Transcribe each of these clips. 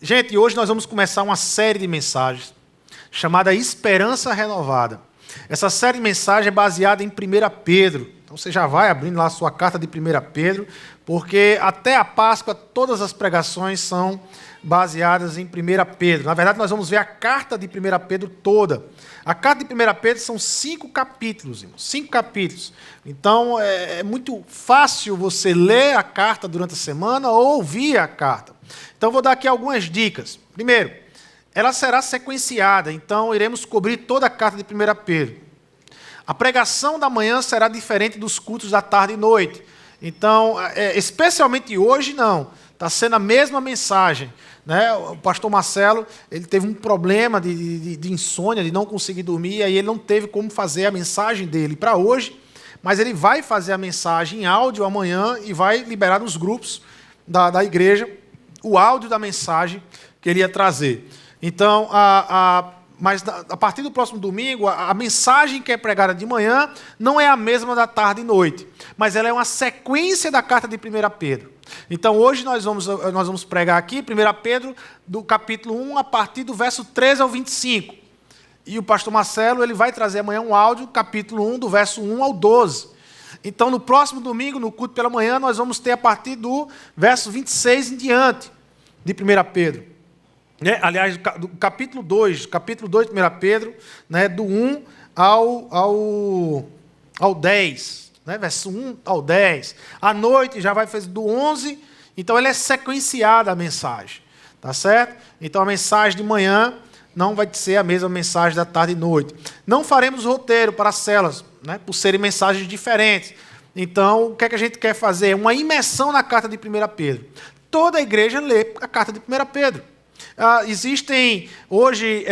Gente, hoje nós vamos começar uma série de mensagens chamada Esperança Renovada. Essa série de mensagens é baseada em 1 Pedro. Então você já vai abrindo lá a sua carta de 1 Pedro, porque até a Páscoa todas as pregações são baseadas em 1 Pedro. Na verdade, nós vamos ver a carta de 1 Pedro toda. A carta de 1 Pedro são 5 capítulos, irmãos, 5 capítulos. Então é muito fácil você ler a carta durante a semana ou ouvir a carta. Então vou dar aqui algumas dicas. Primeiro, ela será sequenciada, então iremos cobrir toda a carta de 1 Pedro. A pregação da manhã será diferente dos cultos da tarde e noite. Então, especialmente hoje, não. Está sendo a mesma mensagem. Né? O pastor Marcelo ele teve um problema de insônia, de não conseguir dormir, e aí ele não teve como fazer a mensagem dele para hoje, mas ele vai fazer a mensagem em áudio amanhã e vai liberar nos grupos da igreja o áudio da mensagem que ele ia trazer. Então, mas a partir do próximo domingo, a mensagem que é pregada de manhã não é a mesma da tarde e noite, mas ela é uma sequência da carta de 1 Pedro. Então, hoje nós vamos pregar aqui 1 Pedro, do capítulo 1, a partir do verso 13 ao 25. E o pastor Marcelo ele vai trazer amanhã um áudio, capítulo 1, do verso 1 ao 12. Então, no próximo domingo, no culto pela manhã, nós vamos ter a partir do verso 26 em diante de 1 Pedro. Aliás, do capítulo 2 de 1 Pedro, né, do 1 ao 10, né, verso 1 ao 10. À noite já vai fazer do 11, então ele é sequenciada a mensagem, tá certo? Então a mensagem de manhã não vai ser a mesma mensagem da tarde e noite. Não faremos roteiro para as células, né, por serem mensagens diferentes. Então, o que é que a gente quer fazer? Uma imersão na carta de 1 Pedro. Toda a igreja lê a carta de 1 Pedro. Existem hoje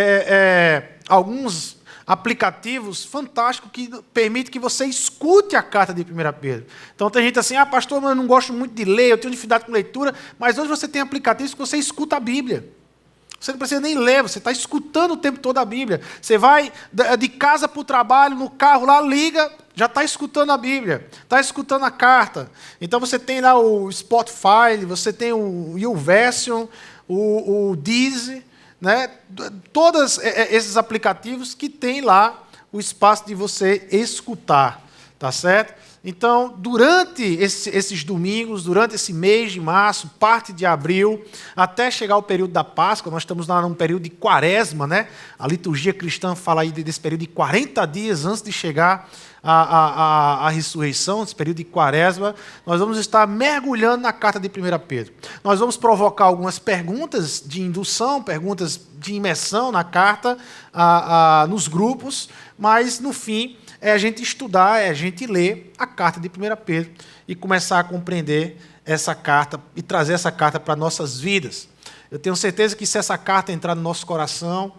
alguns aplicativos fantásticos que permitem que você escute a carta de 1 Pedro. Então tem gente assim, pastor, eu não gosto muito de ler, eu tenho dificuldade com leitura, mas hoje você tem aplicativos que você escuta a Bíblia. Você não precisa nem ler, você está escutando o tempo todo a Bíblia. Você vai de casa para o trabalho, no carro lá, liga, já está escutando a Bíblia, está escutando a carta. Então você tem lá o Spotify, você tem o YouVersion, o Deezer, né? Todos esses aplicativos que tem lá o espaço de você escutar, tá certo? Então, durante esses domingos, durante esse mês de março, parte de abril, até chegar o período da Páscoa, nós estamos num período de quaresma, né? A liturgia cristã fala aí desse período de 40 dias antes de chegar a ressurreição, esse período de quaresma, nós vamos estar mergulhando na carta de 1 Pedro. Nós vamos provocar algumas perguntas de indução, perguntas de imersão na carta, nos grupos, mas, no fim, é a gente estudar, é a gente ler a carta de 1 Pedro e começar a compreender essa carta e trazer essa carta para nossas vidas. Eu tenho certeza que se essa carta entrar no nosso coração,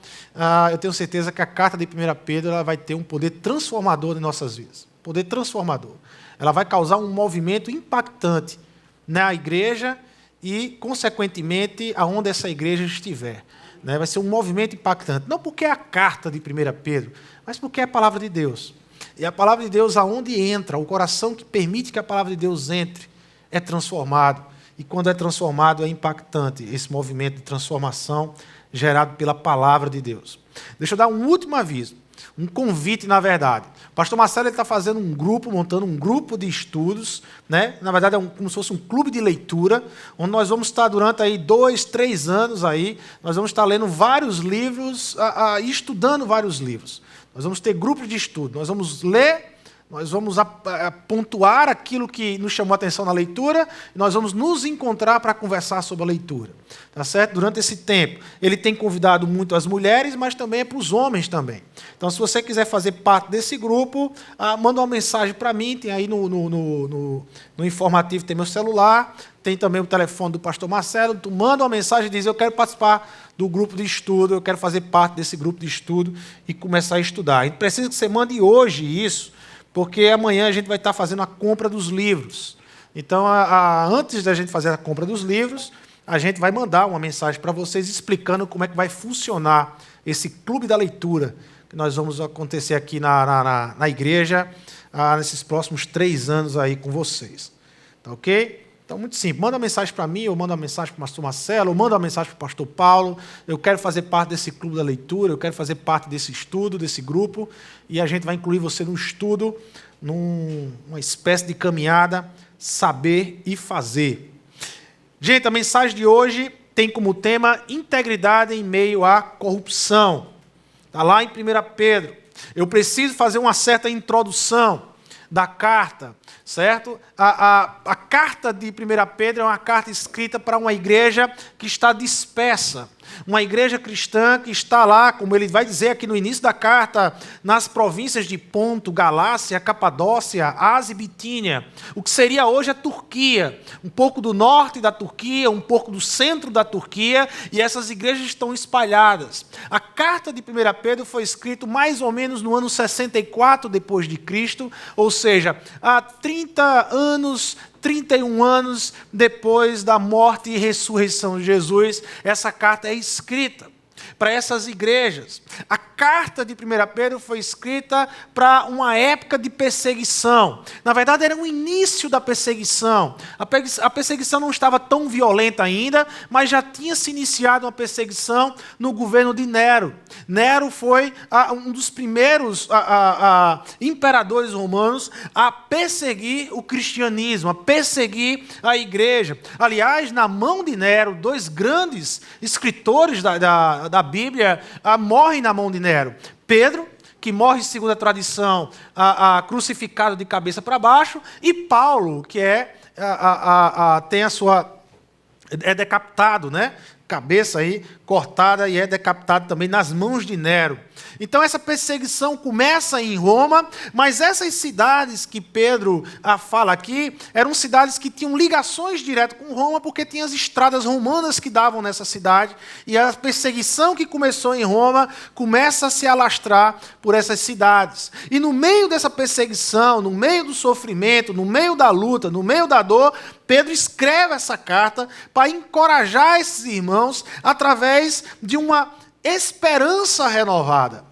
eu tenho certeza que a carta de 1 Pedro ela vai ter um poder transformador em nossas vidas. Poder transformador. Ela vai causar um movimento impactante na igreja e, consequentemente, aonde essa igreja estiver. Né? Vai ser um movimento impactante. Não porque é a carta de 1 Pedro, mas porque é a palavra de Deus. E a palavra de Deus, aonde entra, o coração que permite que a palavra de Deus entre, é transformado. E quando é transformado, é impactante esse movimento de transformação gerado pela palavra de Deus. Deixa eu dar um último aviso, um convite, na verdade. O pastor Marcelo está fazendo um grupo, montando um grupo de estudos, né? Na verdade, é como se fosse um clube de leitura, onde nós vamos estar durante aí 2, 3 anos, nós vamos estar lendo vários livros e estudando vários livros. Nós vamos ter grupos de estudo, nós vamos ler, nós vamos pontuar aquilo que nos chamou a atenção na leitura, e nós vamos nos encontrar para conversar sobre a leitura. Tá certo? Durante esse tempo, ele tem convidado muito as mulheres, mas também é para os homens também. Então, se você quiser fazer parte desse grupo, manda uma mensagem para mim, tem aí no informativo, tem meu celular, tem também o telefone do pastor Marcelo, tu manda uma mensagem e diz, eu quero participar do grupo de estudo, eu quero fazer parte desse grupo de estudo e começar a estudar. A gente precisa que você mande hoje isso, porque amanhã a gente vai estar fazendo a compra dos livros. Então, antes da gente fazer a compra dos livros, a gente vai mandar uma mensagem para vocês explicando como é que vai funcionar esse clube da leitura que nós vamos acontecer aqui na igreja nesses próximos 3 anos aí com vocês. Tá ok? Então, muito simples. Manda uma mensagem para mim, ou manda uma mensagem para o pastor Marcelo, ou manda uma mensagem para o pastor Paulo. Eu quero fazer parte desse clube da leitura, eu quero fazer parte desse estudo, desse grupo, e a gente vai incluir você no estudo, numa espécie de caminhada, saber e fazer. Gente, a mensagem de hoje tem como tema integridade em meio à corrupção. Está lá em 1 Pedro. Eu preciso fazer uma certa introdução da carta, certo? A carta de 1 Pedro é uma carta escrita para uma igreja que está dispersa. Uma igreja cristã que está lá, como ele vai dizer aqui no início da carta, nas províncias de Ponto, Galácia, Capadócia, Ásia e Bitínia. O que seria hoje a Turquia. Um pouco do norte da Turquia, um pouco do centro da Turquia, e essas igrejas estão espalhadas. A carta de 1 Pedro foi escrita mais ou menos no ano 64 depois de Cristo, ou seja, há 31 anos depois da morte e ressurreição de Jesus, essa carta é escrita para essas igrejas. A carta de 1 Pedro foi escrita para uma época de perseguição. Na verdade, era o início da perseguição. A perseguição não estava tão violenta ainda, mas já tinha se iniciado uma perseguição no governo de Nero. Nero foi um dos primeiros imperadores romanos a perseguir o cristianismo, a perseguir a igreja. Aliás, na mão de Nero, dois grandes escritores da Bíblia morrem na mão de Nero. Pedro, que morre, segundo a tradição, crucificado de cabeça para baixo, e Paulo, que tem a sua... é decapitado, né? Cabeça aí cortada e é decapitado também nas mãos de Nero. Então essa perseguição começa em Roma, mas essas cidades que Pedro fala aqui, eram cidades que tinham ligações direto com Roma, porque tinham as estradas romanas que davam nessa cidade, e a perseguição que começou em Roma começa a se alastrar por essas cidades. E no meio dessa perseguição, no meio do sofrimento, no meio da luta, no meio da dor, Pedro escreve essa carta para encorajar esses irmãos através de uma esperança renovada.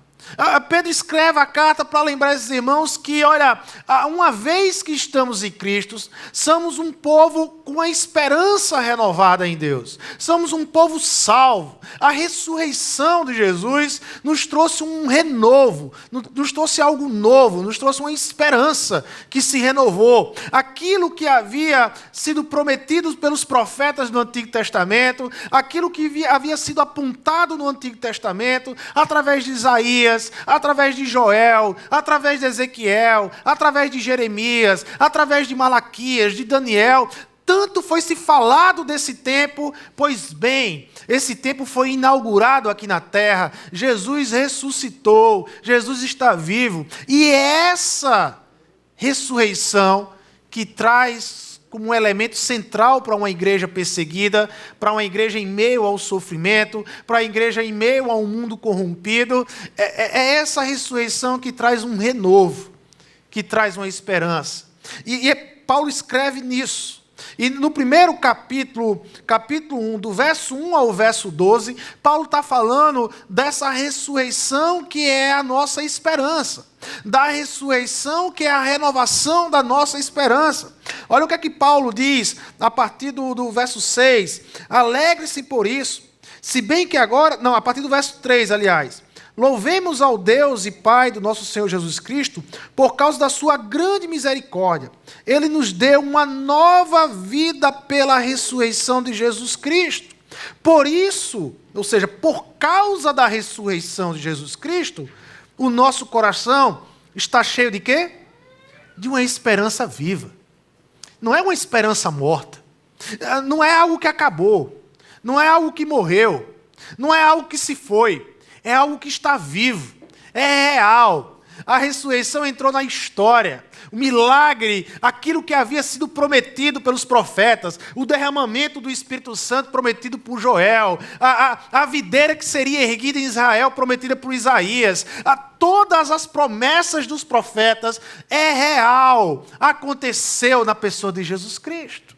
Pedro escreve a carta para lembrar esses irmãos que, olha, uma vez que estamos em Cristo, somos um povo com a esperança renovada em Deus. Somos um povo salvo. A ressurreição de Jesus nos trouxe um renovo, nos trouxe algo novo, nos trouxe uma esperança que se renovou. Aquilo que havia sido prometido pelos profetas do Antigo Testamento, aquilo que havia sido apontado no Antigo Testamento, através de Isaías, através de Joel, através de Ezequiel, através de Jeremias, através de Malaquias, de Daniel, tanto foi se falado desse tempo, pois bem, esse tempo foi inaugurado aqui na terra, Jesus ressuscitou, Jesus está vivo, e essa ressurreição que traz como um elemento central para uma igreja perseguida, para uma igreja em meio ao sofrimento, para a igreja em meio a um mundo corrompido, é essa ressurreição que traz um renovo, que traz uma esperança. E Paulo escreve nisso. E no primeiro capítulo 1, do verso 1 ao verso 12, Paulo está falando dessa ressurreição que é a nossa esperança. Da ressurreição que é a renovação da nossa esperança. Olha o que é que Paulo diz a partir do verso 6. Alegre-se por isso, se bem que agora... Não, a partir do verso 3, aliás. Louvemos ao Deus e Pai do nosso Senhor Jesus Cristo, por causa da sua grande misericórdia. Ele nos deu uma nova vida pela ressurreição de Jesus Cristo. Por isso, ou seja, por causa da ressurreição de Jesus Cristo, o nosso coração está cheio de quê? De uma esperança viva. Não é uma esperança morta. Não é algo que acabou. Não é algo que morreu. Não é algo que se foi. É algo que está vivo, é real. A ressurreição entrou na história. O milagre, aquilo que havia sido prometido pelos profetas, o derramamento do Espírito Santo prometido por Joel, a videira que seria erguida em Israel prometida por Isaías, todas as promessas dos profetas é real. Aconteceu na pessoa de Jesus Cristo.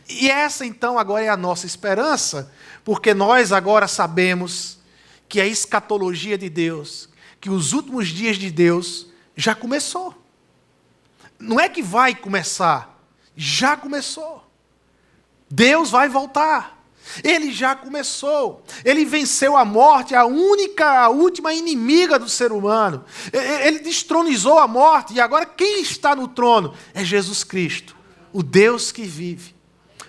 E essa então agora é a nossa esperança, porque nós agora sabemos que a escatologia de Deus, que os últimos dias de Deus já começou. Não é que vai começar, já começou. Deus vai voltar. Ele já começou. Ele venceu a morte, a última inimiga do ser humano. Ele destronizou a morte. E agora quem está no trono? É Jesus Cristo, o Deus que vive,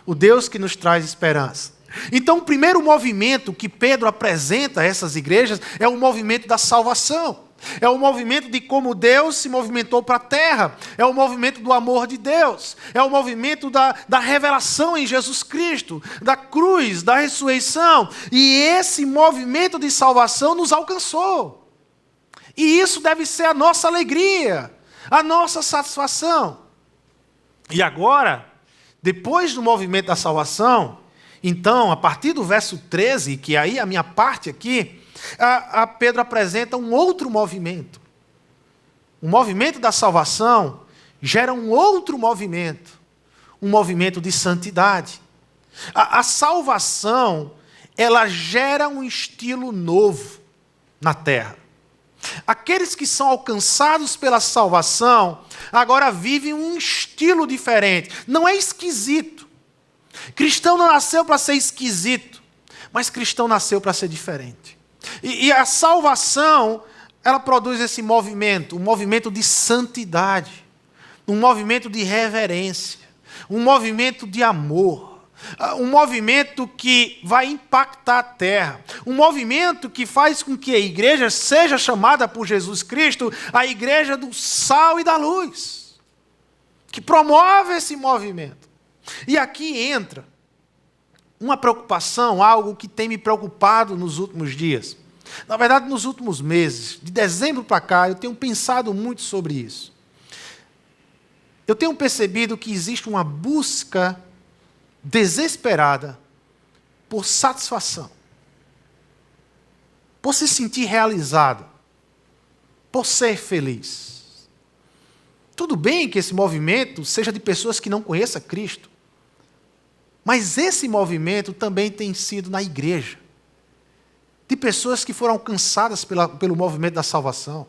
o Deus que nos traz esperança. Então, o primeiro movimento que Pedro apresenta a essas igrejas é o movimento da salvação. É o movimento de como Deus se movimentou para a terra. É o movimento do amor de Deus. É o movimento da revelação em Jesus Cristo, da cruz, da ressurreição. E esse movimento de salvação nos alcançou. E isso deve ser a nossa alegria, a nossa satisfação. E agora, depois do movimento da salvação, então, a partir do verso 13, que aí é a minha parte aqui, a Pedro apresenta um outro movimento. O movimento da salvação gera um outro movimento, um movimento de santidade. A salvação, ela gera um estilo novo na terra. Aqueles que são alcançados pela salvação, agora vivem um estilo diferente. Não é esquisito. Cristão não nasceu para ser esquisito, mas cristão nasceu para ser diferente. E a salvação, ela produz esse movimento, um movimento de santidade, um movimento de reverência, um movimento de amor, um movimento que vai impactar a terra, um movimento que faz com que a igreja seja chamada por Jesus Cristo a igreja do sal e da luz, que promove esse movimento. E aqui entra uma preocupação, algo que tem me preocupado nos últimos dias. Na verdade, nos últimos meses, de dezembro para cá, eu tenho pensado muito sobre isso. Eu tenho percebido que existe uma busca desesperada por satisfação, por se sentir realizado, por ser feliz. Tudo bem que esse movimento seja de pessoas que não conheçam Cristo, mas esse movimento também tem sido na igreja, de pessoas que foram alcançadas pelo movimento da salvação,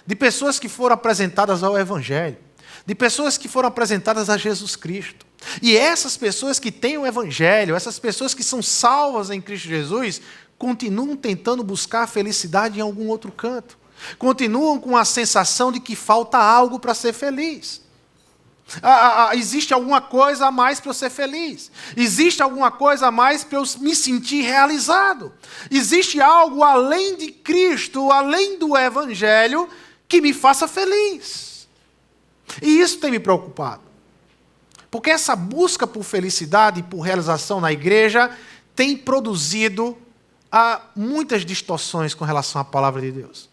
de pessoas que foram apresentadas ao Evangelho, de pessoas que foram apresentadas a Jesus Cristo. E essas pessoas que têm o Evangelho, essas pessoas que são salvas em Cristo Jesus, continuam tentando buscar a felicidade em algum outro canto. Continuam com a sensação de que falta algo para ser feliz. Existe alguma coisa a mais para eu ser feliz. Existe alguma coisa a mais para eu me sentir realizado. Existe algo além de Cristo, além do Evangelho, que me faça feliz. E isso tem me preocupado. Porque essa busca por felicidade e por realização na igreja tem produzido muitas distorções com relação à palavra de Deus.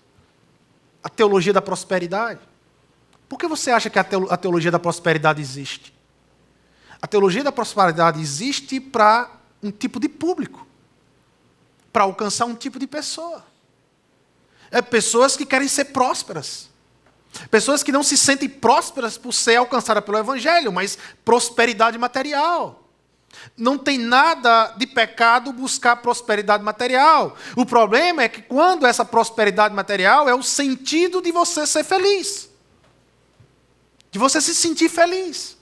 A teologia da prosperidade. Por que você acha que a teologia da prosperidade existe? A teologia da prosperidade existe para um tipo de público, para alcançar um tipo de pessoa. É pessoas que querem ser prósperas. Pessoas que não se sentem prósperas por ser alcançadas pelo Evangelho, mas prosperidade material. Não tem nada de pecado buscar prosperidade material. O problema é que quando essa prosperidade material é o sentido de você ser feliz. De você se sentir feliz.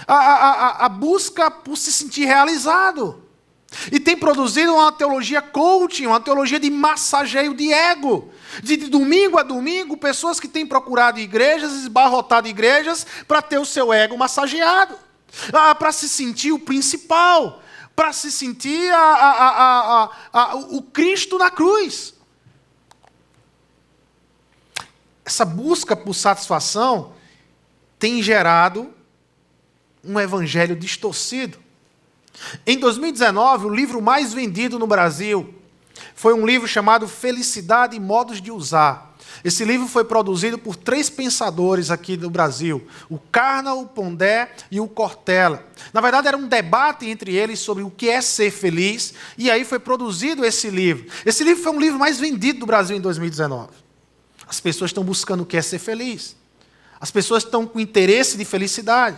A busca por se sentir realizado. E tem produzido uma teologia coaching, uma teologia de massageio de ego. De domingo a domingo, pessoas que têm procurado igrejas, esbarrotado igrejas, para ter o seu ego massageado. Para se sentir o principal. Para se sentir o Cristo na cruz. Essa busca por satisfação tem gerado um evangelho distorcido. Em 2019, o livro mais vendido no Brasil foi um livro chamado Felicidade e Modos de Usar. Esse livro foi produzido por 3 pensadores aqui do Brasil, o Carnal, o Pondé e o Cortella. Na verdade, era um debate entre eles sobre o que é ser feliz, e aí foi produzido esse livro. Esse livro foi um livro mais vendido do Brasil em 2019. As pessoas estão buscando o que é ser feliz. As pessoas estão com interesse de felicidade.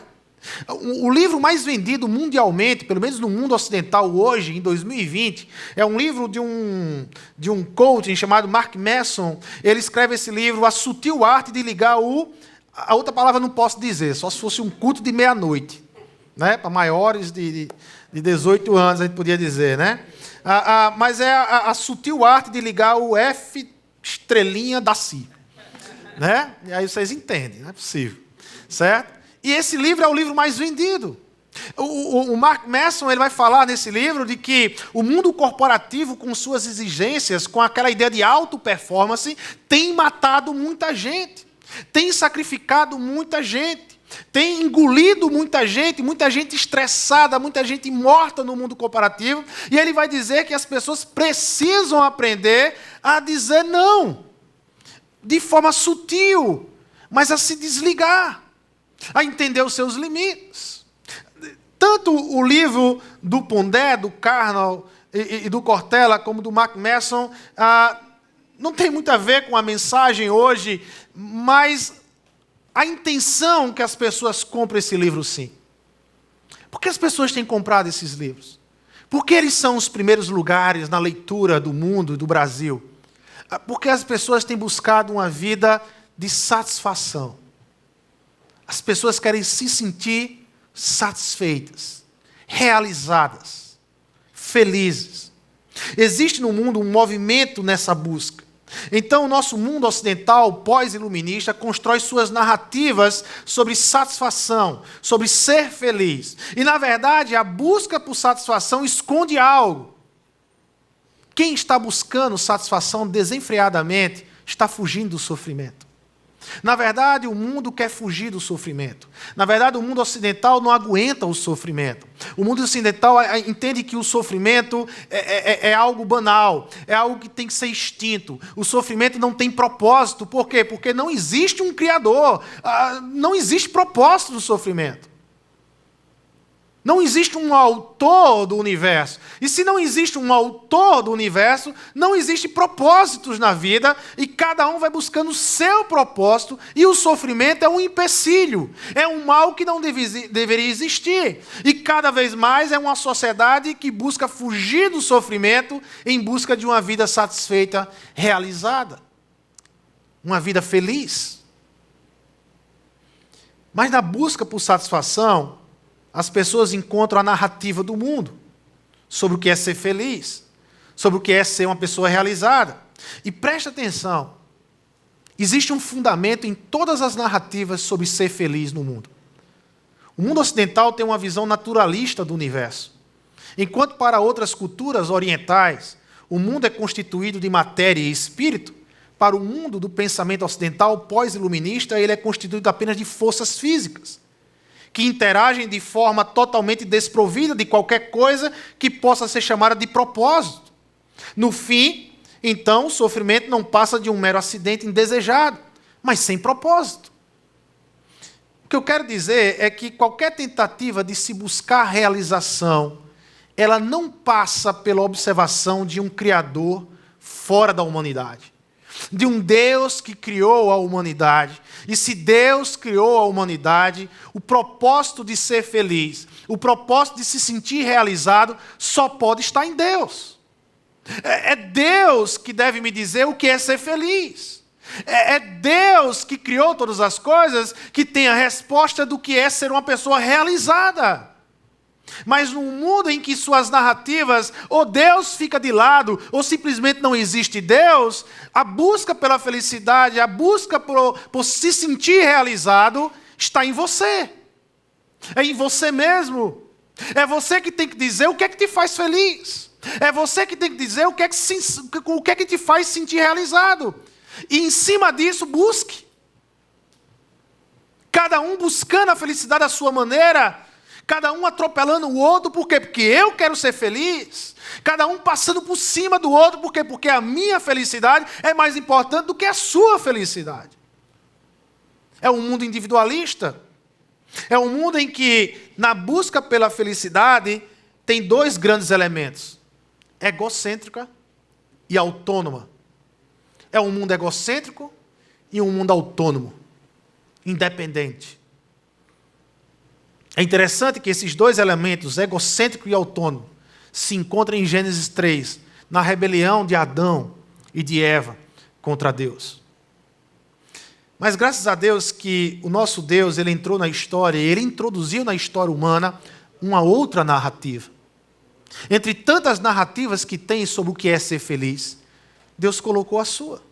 O livro mais vendido mundialmente, pelo menos no mundo ocidental hoje, em 2020, é um livro de um coach chamado Mark Manson. Ele escreve esse livro, A Sutil Arte de Ligar a outra palavra não posso dizer, só se fosse um culto de meia-noite. né? Para maiores de 18 anos, a gente podia dizer, né? Mas é a sutil arte de ligar o F estrelinha da Si. Né? E aí vocês entendem, não é possível. Certo? E esse livro é o livro mais vendido. O Mark Manson ele vai falar nesse livro de que o mundo corporativo, com suas exigências, com aquela ideia de auto-performance, tem matado muita gente, tem sacrificado muita gente, tem engolido muita gente estressada, muita gente morta no mundo corporativo, e ele vai dizer que as pessoas precisam aprender a dizer não, de forma sutil, mas a se desligar, a entender os seus limites. Tanto o livro do Pondé, do Carnal e do Cortella, como do Mark Manson, não tem muito a ver com a mensagem hoje, mas a intenção que as pessoas compram esse livro, sim. Por que as pessoas têm comprado esses livros? Porque eles são os primeiros lugares na leitura do mundo, do Brasil. Porque as pessoas têm buscado uma vida de satisfação. As pessoas querem se sentir satisfeitas, realizadas, felizes. Existe no mundo um movimento nessa busca. Então, o nosso mundo ocidental, pós-iluminista, constrói suas narrativas sobre satisfação, sobre ser feliz. E, na verdade, a busca por satisfação esconde algo. Quem está buscando satisfação desenfreadamente está fugindo do sofrimento. Na verdade, o mundo quer fugir do sofrimento. Na verdade, o mundo ocidental não aguenta o sofrimento. O mundo ocidental entende que o sofrimento é algo banal, é algo que tem que ser extinto. O sofrimento não tem propósito. Por quê? Porque não existe um Criador. Não existe propósito do sofrimento. Não existe um autor do universo. E se não existe um autor do universo, não existe propósitos na vida, e cada um vai buscando o seu propósito, e o sofrimento é um empecilho, é um mal que não deveria existir. E cada vez mais é uma sociedade que busca fugir do sofrimento em busca de uma vida satisfeita, realizada. Uma vida feliz. Mas na busca por satisfação, as pessoas encontram a narrativa do mundo sobre o que é ser feliz, sobre o que é ser uma pessoa realizada. E preste atenção, existe um fundamento em todas as narrativas sobre ser feliz no mundo. O mundo ocidental tem uma visão naturalista do universo, enquanto para outras culturas orientais o mundo é constituído de matéria e espírito. Para o mundo do pensamento ocidental pós-iluminista, ele é constituído apenas de forças físicas, que interagem de forma totalmente desprovida de qualquer coisa que possa ser chamada de propósito. No fim, então, o sofrimento não passa de um mero acidente indesejado, mas sem propósito. O que eu quero dizer é que qualquer tentativa de se buscar realização, ela não passa pela observação de um Criador fora da humanidade, de um Deus que criou a humanidade. E se Deus criou a humanidade, o propósito de ser feliz, o propósito de se sentir realizado, só pode estar em Deus. É Deus que deve me dizer o que é ser feliz. É Deus que criou todas as coisas, que tem a resposta do que é ser uma pessoa realizada. Mas num mundo em que suas narrativas, ou Deus fica de lado, ou simplesmente não existe Deus, a busca pela felicidade, a busca por se sentir realizado, está em você. É em você mesmo. É você que tem que dizer o que é que te faz feliz. É você que tem que dizer o que é que te faz sentir realizado. E em cima disso, busque. Cada um buscando a felicidade à sua maneira, cada um atropelando o outro, por quê? Porque eu quero ser feliz. Cada um passando por cima do outro, por quê? Porque a minha felicidade é mais importante do que a sua felicidade. É um mundo individualista. É um mundo em que, na busca pela felicidade, tem dois grandes elementos: egocêntrica e autônoma. É um mundo egocêntrico e um mundo autônomo, independente. É interessante que esses dois elementos, egocêntrico e autônomo, se encontram em Gênesis 3, na rebelião de Adão e de Eva contra Deus. Mas graças a Deus que o nosso Deus, ele entrou na história, ele introduziu na história humana uma outra narrativa. Entre tantas narrativas que tem sobre o que é ser feliz, Deus colocou a sua.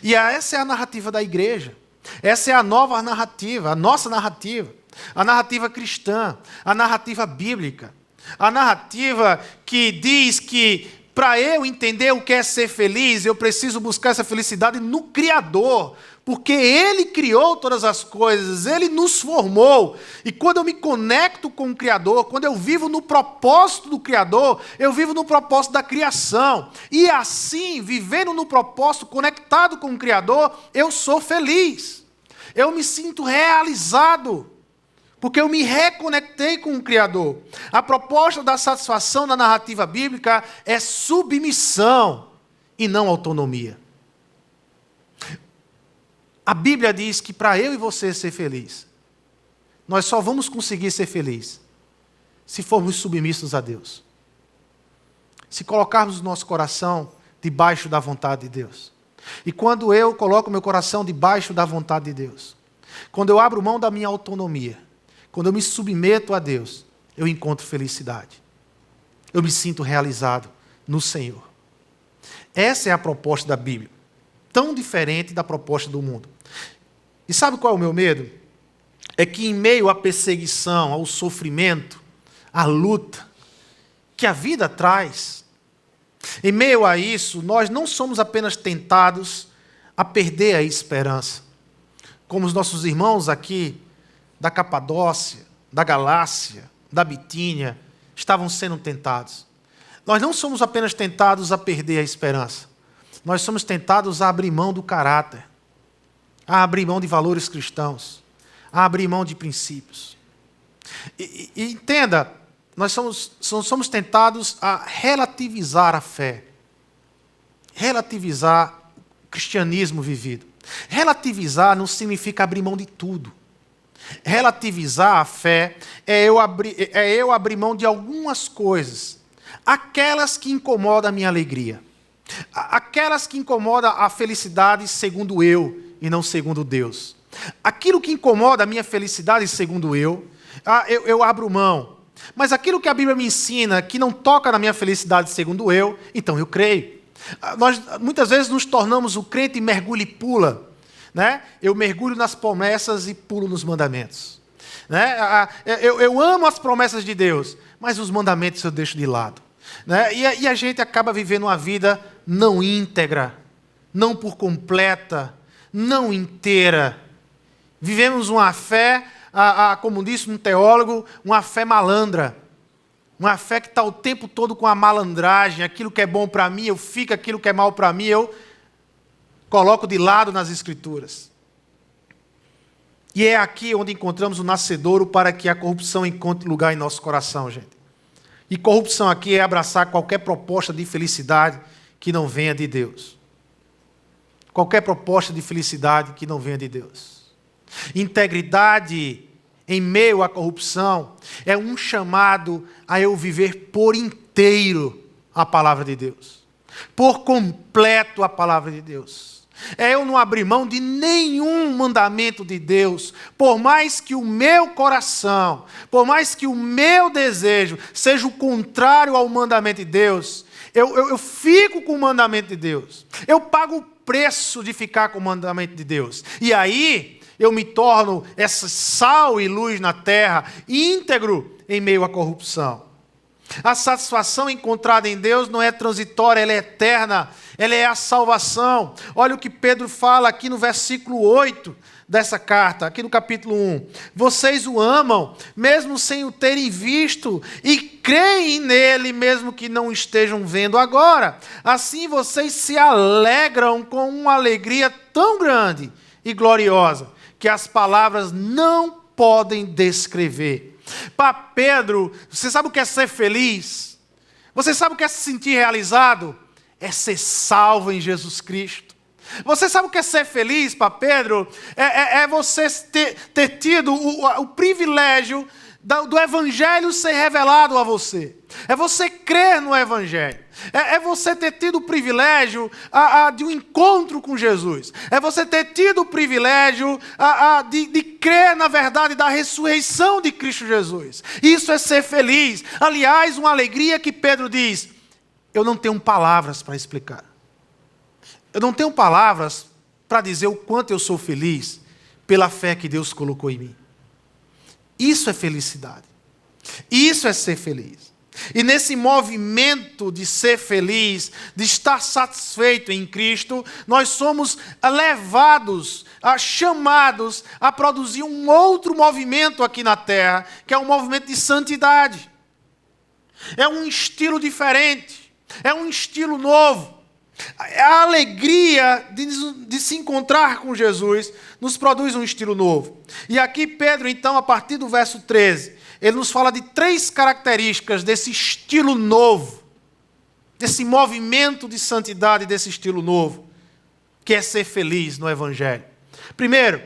E essa é a narrativa da igreja. Essa é a nova narrativa, a nossa narrativa. A narrativa cristã, a narrativa bíblica. A narrativa que diz que para eu entender o que é ser feliz, eu preciso buscar essa felicidade no Criador. Porque Ele criou todas as coisas, Ele nos formou. E quando eu me conecto com o Criador, quando eu vivo no propósito do Criador, eu vivo no propósito da criação. E assim, vivendo no propósito, conectado com o Criador, eu sou feliz. Eu me sinto realizado. Porque eu me reconectei com o Criador. A proposta da satisfação na narrativa bíblica é submissão e não autonomia. A Bíblia diz que para eu e você ser feliz, nós só vamos conseguir ser felizes se formos submissos a Deus. Se colocarmos o nosso coração debaixo da vontade de Deus. E quando eu coloco meu coração debaixo da vontade de Deus, quando eu abro mão da minha autonomia, quando eu me submeto a Deus, eu encontro felicidade. Eu me sinto realizado no Senhor. Essa é a proposta da Bíblia. Tão diferente da proposta do mundo. E sabe qual é o meu medo? É que em meio à perseguição, ao sofrimento, à luta que a vida traz, em meio a isso, nós não somos apenas tentados a perder a esperança. Como os nossos irmãos aqui da Capadócia, da Galácia, da Bitínia, estavam sendo tentados. Nós não somos apenas tentados a perder a esperança. Nós somos tentados a abrir mão do caráter, a abrir mão de valores cristãos, a abrir mão de princípios. E entenda, nós somos tentados a relativizar a fé, relativizar o cristianismo vivido. Relativizar não significa abrir mão de tudo. Relativizar a fé é eu abrir mão de algumas coisas, aquelas que incomodam a minha alegria. Aquelas que incomodam a felicidade segundo eu e não segundo Deus. Aquilo que incomoda a minha felicidade segundo eu abro mão. Mas aquilo que a Bíblia me ensina, que não toca na minha felicidade segundo eu, então eu creio. Nós muitas vezes nos tornamos o crente e mergulha e pula. Né? Eu mergulho nas promessas e pulo nos mandamentos. Né? Eu amo as promessas de Deus, mas os mandamentos eu deixo de lado. Né? E a gente acaba vivendo uma vida não íntegra, não por completa, não inteira. Vivemos uma fé, como disse um teólogo, uma fé malandra. Uma fé que está o tempo todo com a malandragem. Aquilo que é bom para mim, eu fico. Aquilo que é mal para mim, eu coloco de lado nas Escrituras. E é aqui onde encontramos o nascedouro para que a corrupção encontre lugar em nosso coração, gente. E corrupção aqui é abraçar qualquer proposta de felicidade que não venha de Deus. Qualquer proposta de felicidade que não venha de Deus. Integridade em meio à corrupção é um chamado a eu viver por inteiro a palavra de Deus. Por completo a palavra de Deus. É eu não abrir mão de nenhum mandamento de Deus, por mais que o meu coração, por mais que o meu desejo seja o contrário ao mandamento de Deus, eu fico com o mandamento de Deus. Eu pago o preço de ficar com o mandamento de Deus. E aí eu me torno essa sal e luz na terra, íntegro em meio à corrupção. A satisfação encontrada em Deus não é transitória, ela é eterna. Ela é a salvação. Olha o que Pedro fala aqui no versículo 8 dessa carta, aqui no capítulo 1. Vocês o amam, mesmo sem o terem visto, e creem nele, mesmo que não estejam vendo agora. Assim vocês se alegram com uma alegria tão grande e gloriosa, que as palavras não podem descrever. Para Pedro, você sabe o que é ser feliz? Você sabe o que é se sentir realizado? É ser salvo em Jesus Cristo. Você sabe o que é ser feliz, para Pedro? É você ter tido o privilégio do Evangelho ser revelado a você. É você crer no Evangelho. É você ter tido o privilégio de um encontro com Jesus. É você ter tido o privilégio de crer na verdade da ressurreição de Cristo Jesus. Isso é ser feliz. Aliás, uma alegria que Pedro diz, eu não tenho palavras para explicar. Eu não tenho palavras para dizer o quanto eu sou feliz pela fé que Deus colocou em mim. Isso é felicidade. Isso é ser feliz. E nesse movimento de ser feliz, de estar satisfeito em Cristo, nós somos levados, chamados a produzir um outro movimento aqui na terra, que é um movimento de santidade. É um estilo diferente, é um estilo novo. A alegria de se encontrar com Jesus nos produz um estilo novo. E aqui Pedro, então, a partir do verso 13, ele nos fala de 3 características desse estilo novo, desse movimento de santidade, desse estilo novo, que é ser feliz no Evangelho. Primeiro,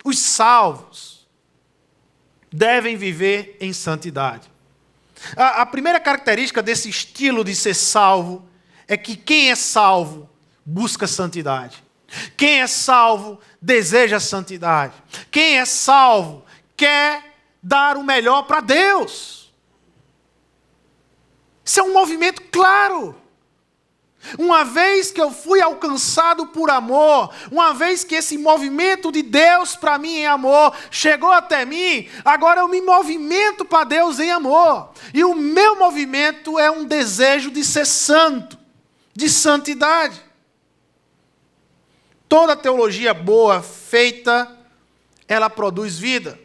os salvos devem viver em santidade. A primeira característica desse estilo de ser salvo é que quem é salvo busca santidade. Quem é salvo deseja santidade. Quem é salvo quer dar o melhor para Deus. Isso é um movimento claro. Uma vez que eu fui alcançado por amor, uma vez que esse movimento de Deus para mim em amor chegou até mim, agora eu me movimento para Deus em amor. E o meu movimento é um desejo de ser santo, de santidade. Toda teologia boa, feita, ela produz vida.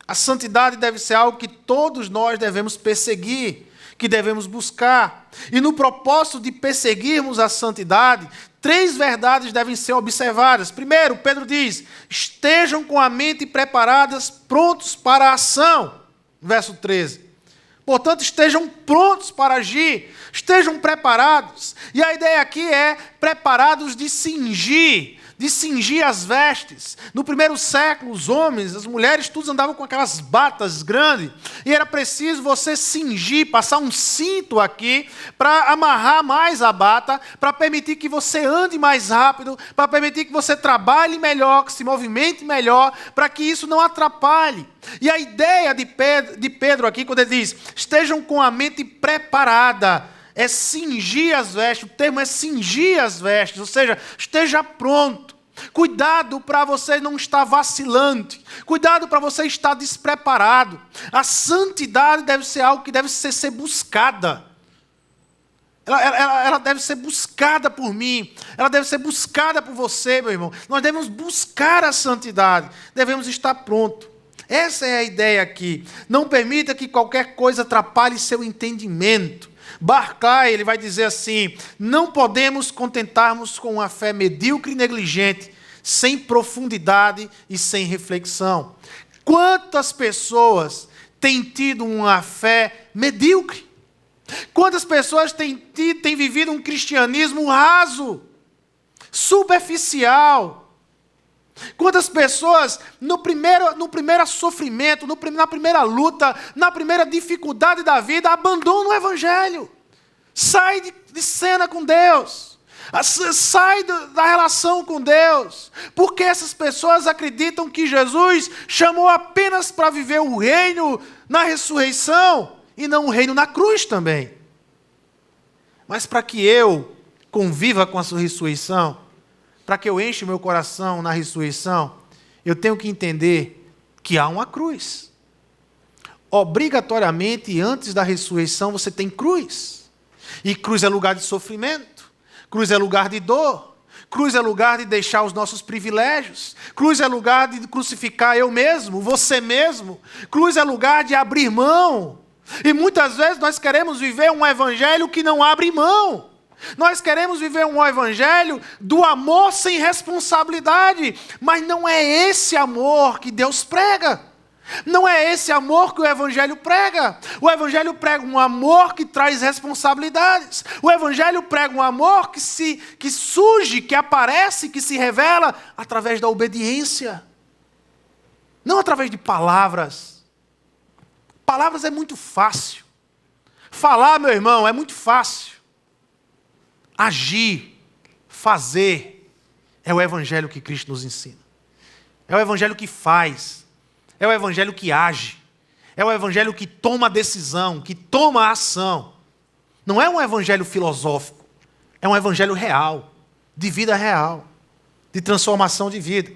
A santidade deve ser algo que todos nós devemos perseguir, que devemos buscar. E no propósito de perseguirmos a santidade, 3 verdades devem ser observadas. Primeiro, Pedro diz, estejam com a mente preparadas, prontos para a ação. Verso 13. Portanto, estejam prontos para agir, estejam preparados. E a ideia aqui é preparados de cingir as vestes. No primeiro século, os homens, as mulheres, todos andavam com aquelas batas grandes. E era preciso você cingir, passar um cinto aqui, para amarrar mais a bata, para permitir que você ande mais rápido, para permitir que você trabalhe melhor, que se movimente melhor, para que isso não atrapalhe. E a ideia de Pedro aqui, quando ele diz, estejam com a mente preparada, é cingir as vestes, o termo é cingir as vestes, ou seja, esteja pronto. Cuidado para você não estar vacilante, cuidado para você estar despreparado. A santidade deve ser algo que deve ser buscada. Ela deve ser buscada por mim, ela deve ser buscada por você, meu irmão. Nós devemos buscar a santidade, devemos estar pronto. Essa é a ideia aqui. Não permita que qualquer coisa atrapalhe seu entendimento. Barclay, ele vai dizer assim, não podemos contentarmos com uma fé medíocre e negligente, sem profundidade e sem reflexão. Quantas pessoas têm tido uma fé medíocre? Quantas pessoas têm vivido um cristianismo raso, superficial? Quantas pessoas, no primeiro sofrimento, na primeira luta, na primeira dificuldade da vida, abandonam o Evangelho, sai de cena com Deus, sai da relação com Deus, porque essas pessoas acreditam que Jesus chamou apenas para viver o reino na ressurreição, e não o reino na cruz também. Mas para que eu conviva com a sua ressurreição, para que eu enche o meu coração na ressurreição, eu tenho que entender que há uma cruz. Obrigatoriamente, antes da ressurreição, você tem cruz. E cruz é lugar de sofrimento, cruz é lugar de dor, cruz é lugar de deixar os nossos privilégios, cruz é lugar de crucificar eu mesmo, você mesmo, cruz é lugar de abrir mão. E muitas vezes nós queremos viver um evangelho que não abre mão. Nós queremos viver um evangelho do amor sem responsabilidade, mas não é esse amor que Deus prega. Não é esse amor que o evangelho prega. O evangelho prega um amor que traz responsabilidades. O evangelho prega um amor que surge, que aparece, que se revela através da obediência. Não através de palavras. Palavras é muito fácil. Falar, meu irmão, é muito fácil. Agir, fazer, é o evangelho que Cristo nos ensina. É o evangelho que faz. É o evangelho que age. É o evangelho que toma decisão, que toma ação. Não é um evangelho filosófico. É um evangelho real, de vida real, de transformação de vida.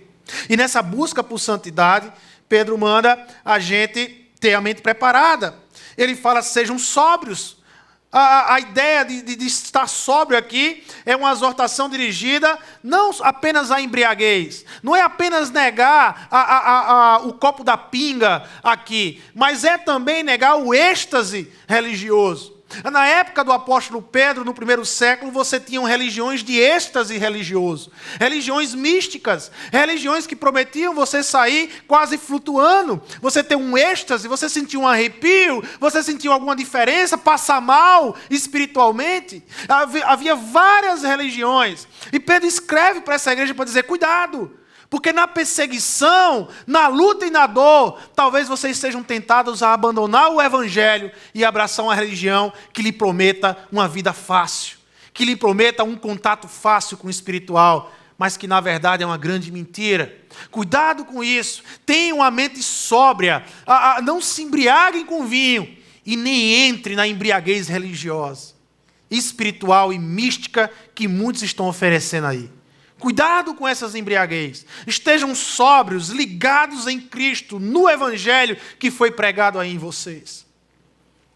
E nessa busca por santidade, Pedro manda a gente ter a mente preparada. Ele fala, sejam sóbrios. A ideia de estar sóbrio aqui é uma exortação dirigida não apenas à embriaguez, não é apenas negar o copo da pinga aqui, mas é também negar o êxtase religioso. Na época do apóstolo Pedro, no primeiro século, você tinha religiões de êxtase religioso, religiões místicas, religiões que prometiam você sair quase flutuando, você ter um êxtase, você sentir um arrepio, você sentir alguma diferença, passar mal espiritualmente. Havia várias religiões. E Pedro escreve para essa igreja para dizer, cuidado, porque na perseguição, na luta e na dor, talvez vocês sejam tentados a abandonar o evangelho e abraçar uma religião que lhe prometa uma vida fácil, que lhe prometa um contato fácil com o espiritual, mas que na verdade é uma grande mentira. Cuidado com isso, tenham a mente sóbria, não se embriaguem com vinho e nem entre na embriaguez religiosa, espiritual e mística que muitos estão oferecendo aí. Cuidado com essas embriaguez. Estejam sóbrios, ligados em Cristo, no evangelho que foi pregado aí em vocês.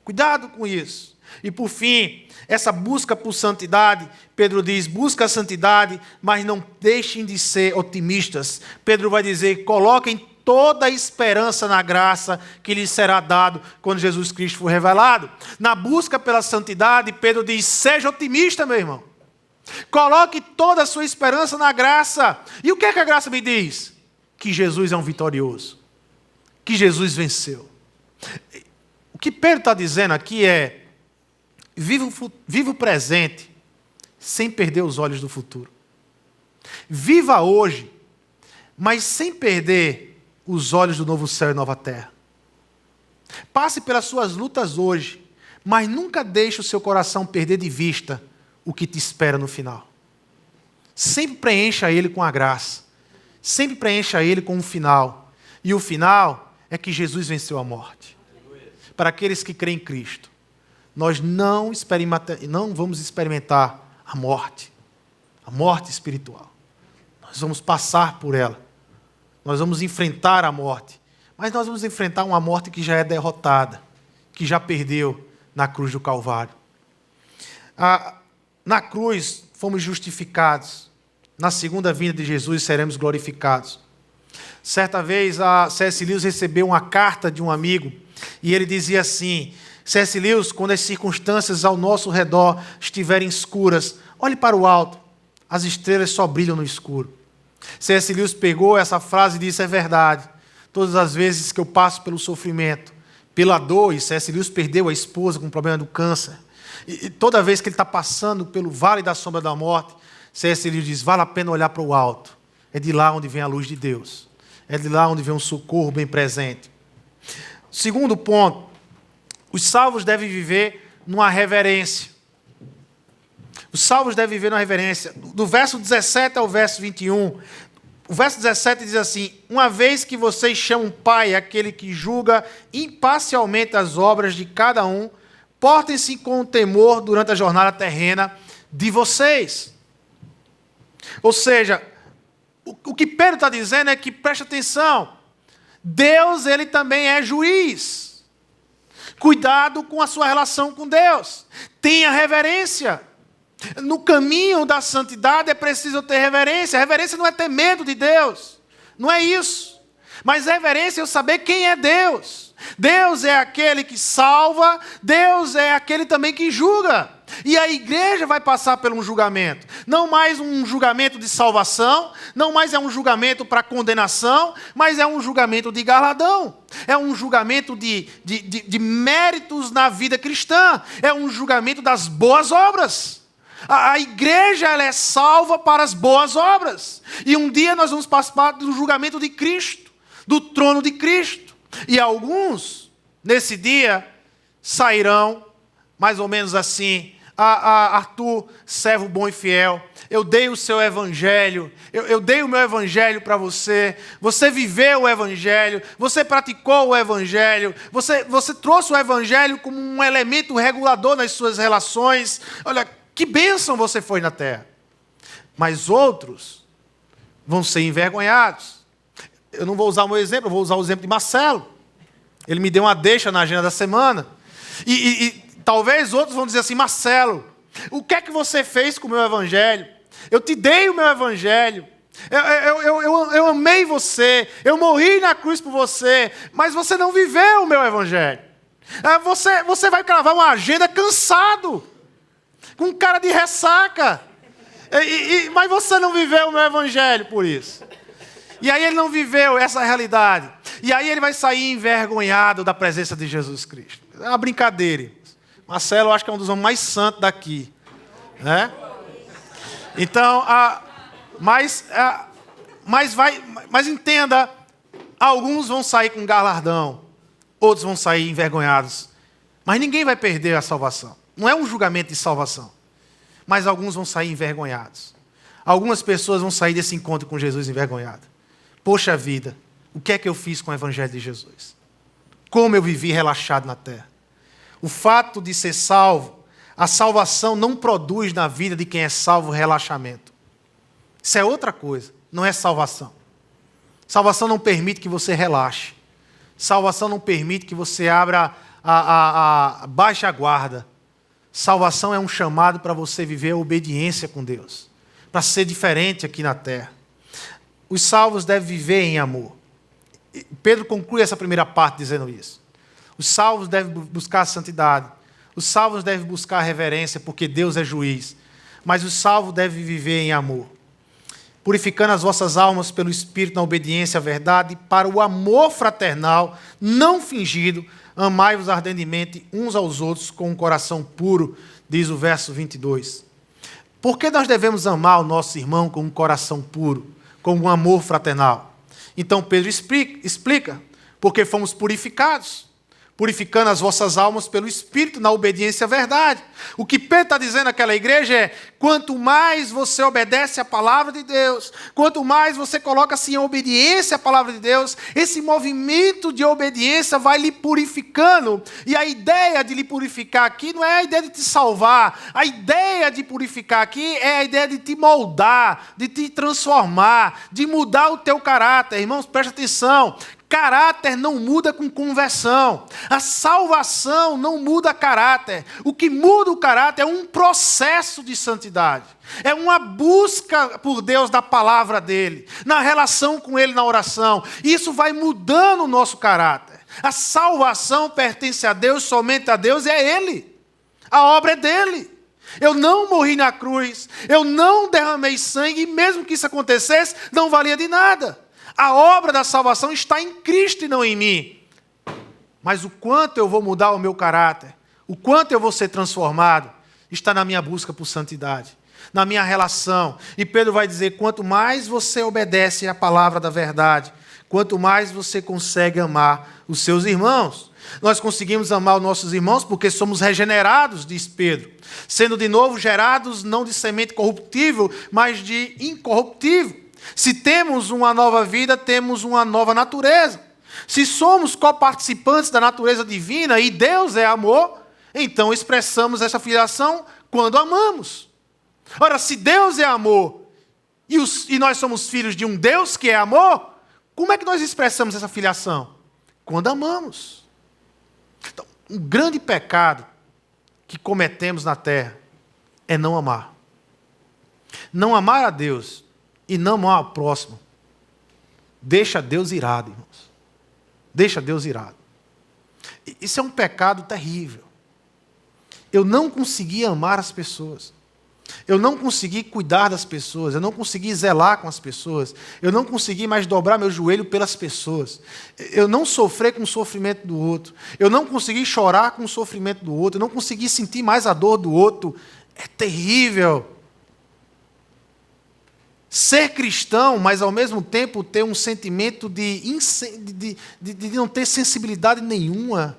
Cuidado com isso. E por fim, essa busca por santidade, Pedro diz, busca a santidade, mas não deixem de ser otimistas. Pedro vai dizer, coloquem toda a esperança na graça que lhes será dado quando Jesus Cristo for revelado. Na busca pela santidade, Pedro diz, seja otimista, meu irmão. Coloque toda a sua esperança na graça. E o que é que a graça me diz? Que Jesus é um vitorioso. Que Jesus venceu. O que Pedro está dizendo aqui é, viva o presente, sem perder os olhos do futuro. Viva hoje, mas sem perder os olhos do novo céu e nova terra. Passe pelas suas lutas hoje, mas nunca deixe o seu coração perder de vista o que te espera no final. Sempre preencha ele com a graça. Sempre preencha ele com um final. E o final é que Jesus venceu a morte. Para aqueles que creem em Cristo, nós não vamos experimentar a morte espiritual. Nós vamos passar por ela. Nós vamos enfrentar a morte. Mas nós vamos enfrentar uma morte que já é derrotada, que já perdeu na cruz do Calvário. Na cruz fomos justificados. Na segunda vinda de Jesus seremos glorificados. Certa vez a C.S. Lewis recebeu uma carta de um amigo e ele dizia assim, C.S. Lewis, quando as circunstâncias ao nosso redor estiverem escuras, olhe para o alto, as estrelas só brilham no escuro. C.S. Lewis pegou essa frase e disse, é verdade, todas as vezes que eu passo pelo sofrimento, pela dor, e C.S. Lewis perdeu a esposa com o problema do câncer, e toda vez que ele está passando pelo vale da sombra da morte, C.S. Lewis diz, vale a pena olhar para o alto. É de lá onde vem a luz de Deus. É de lá onde vem um socorro bem presente. Segundo ponto, os salvos devem viver numa reverência. Os salvos devem viver numa reverência. Do verso 17 ao verso 21, o verso 17 diz assim, uma vez que vocês chamam Pai aquele que julga imparcialmente as obras de cada um, portem-se com temor durante a jornada terrena de vocês. Ou seja, o que Pedro está dizendo é que, preste atenção, Deus ele também é juiz. Cuidado com a sua relação com Deus. Tenha reverência. No caminho da santidade é preciso ter reverência. Reverência não é ter medo de Deus. Não é isso. Mas reverência é eu saber quem é Deus. Deus é aquele que salva, Deus é aquele também que julga. E a igreja vai passar por um julgamento. Não mais um julgamento de salvação, não mais é um julgamento para condenação, mas é um julgamento de galardão. É um julgamento de méritos na vida cristã. É um julgamento das boas obras. A igreja ela é salva para as boas obras. E um dia nós vamos participar do julgamento de Cristo, do trono de Cristo. E alguns Nesse dia sairão, mais ou menos assim, Arthur, servo bom e fiel, eu dei o seu evangelho, eu dei o meu evangelho para você, você viveu o evangelho, você praticou o evangelho, você trouxe o evangelho como um elemento regulador nas suas relações. Olha, que bênção você foi na terra. Mas outros vão ser envergonhados. Eu não vou usar o meu exemplo, eu vou usar o exemplo de Marcelo. Ele me deu uma deixa na agenda da semana. E talvez outros vão dizer assim: Marcelo, o que é que você fez com o meu evangelho? Eu te dei o meu evangelho. Eu amei você. Eu morri na cruz por você. Mas você não viveu o meu evangelho. Você vai cravar uma agenda cansado, com cara de ressaca. Mas você não viveu o meu evangelho por isso. E aí ele não viveu essa realidade. E aí ele vai sair envergonhado da presença de Jesus Cristo. É uma brincadeira. Marcelo, eu acho que é um dos homens mais santos daqui. Né? Então, mas entenda, alguns vão sair com galardão, outros vão sair envergonhados. Mas ninguém vai perder a salvação. Não é um julgamento de salvação. Mas alguns vão sair envergonhados. Algumas pessoas vão sair desse encontro com Jesus envergonhadas. Poxa vida, o que é que eu fiz com o evangelho de Jesus? Como eu vivi relaxado na terra? O fato de ser salvo, a salvação não produz na vida de quem é salvo relaxamento. Isso é outra coisa, não é salvação. Salvação não permite que você relaxe. Salvação não permite que você abra baixe a guarda. Salvação é um chamado para você viver a obediência com Deus, para ser diferente aqui na terra. Os salvos devem viver em amor. Pedro conclui essa primeira parte dizendo isso. Os salvos devem buscar a santidade. Os salvos devem buscar a reverência, porque Deus é juiz. Mas os salvos devem viver em amor, purificando as vossas almas pelo Espírito na obediência à verdade, para o amor fraternal, não fingido, amai-vos ardentemente uns aos outros com um coração puro, diz o verso 22. Por que nós devemos amar o nosso irmão com um coração puro, com um amor fraternal? Então Pedro explica, porque fomos purificados, purificando as vossas almas pelo Espírito na obediência à verdade. O que Pedro está dizendo àquela igreja é: quanto mais você obedece à palavra de Deus, quanto mais você coloca-se em obediência à palavra de Deus, esse movimento de obediência vai lhe purificando. E a ideia de lhe purificar aqui não é a ideia de te salvar. A ideia de purificar aqui é a ideia de te moldar, de te transformar, de mudar o teu caráter. Irmãos, presta atenção. Caráter não muda com conversão. A salvação não muda caráter. O que muda o caráter é um processo de santidade. É uma busca por Deus da palavra dele, na relação com ele na oração. Isso vai mudando o nosso caráter. A salvação pertence a Deus, somente a Deus, é ele. A obra é dele. Eu não morri na cruz, eu não derramei sangue, e mesmo que isso acontecesse, não valia de nada. A obra da salvação está em Cristo e não em mim. Mas o quanto eu vou mudar o meu caráter, o quanto eu vou ser transformado, está na minha busca por santidade, na minha relação. E Pedro vai dizer: quanto mais você obedece à palavra da verdade, quanto mais você consegue amar os seus irmãos. Nós conseguimos amar os nossos irmãos porque somos regenerados, diz Pedro, sendo de novo gerados não de semente corruptível, mas de incorruptível. Se temos uma nova vida, temos uma nova natureza. Se somos coparticipantes da natureza divina e Deus é amor, então expressamos essa filiação quando amamos. Ora, se Deus é amor e nós somos filhos de um Deus que é amor, como é que nós expressamos essa filiação? Quando amamos. Então, um grande pecado que cometemos na terra é não amar. Não amar a Deus e não amar ao próximo deixa Deus irado, irmãos. Deixa Deus irado. Isso é um pecado terrível. Eu não consegui amar as pessoas. Eu não consegui cuidar das pessoas. Eu não consegui zelar com as pessoas. Eu não consegui mais dobrar meu joelho pelas pessoas. Eu não sofrer com o sofrimento do outro. Eu não consegui chorar com o sofrimento do outro. Eu não consegui sentir mais a dor do outro. É terrível. Ser cristão, mas ao mesmo tempo ter um sentimento de não ter sensibilidade nenhuma.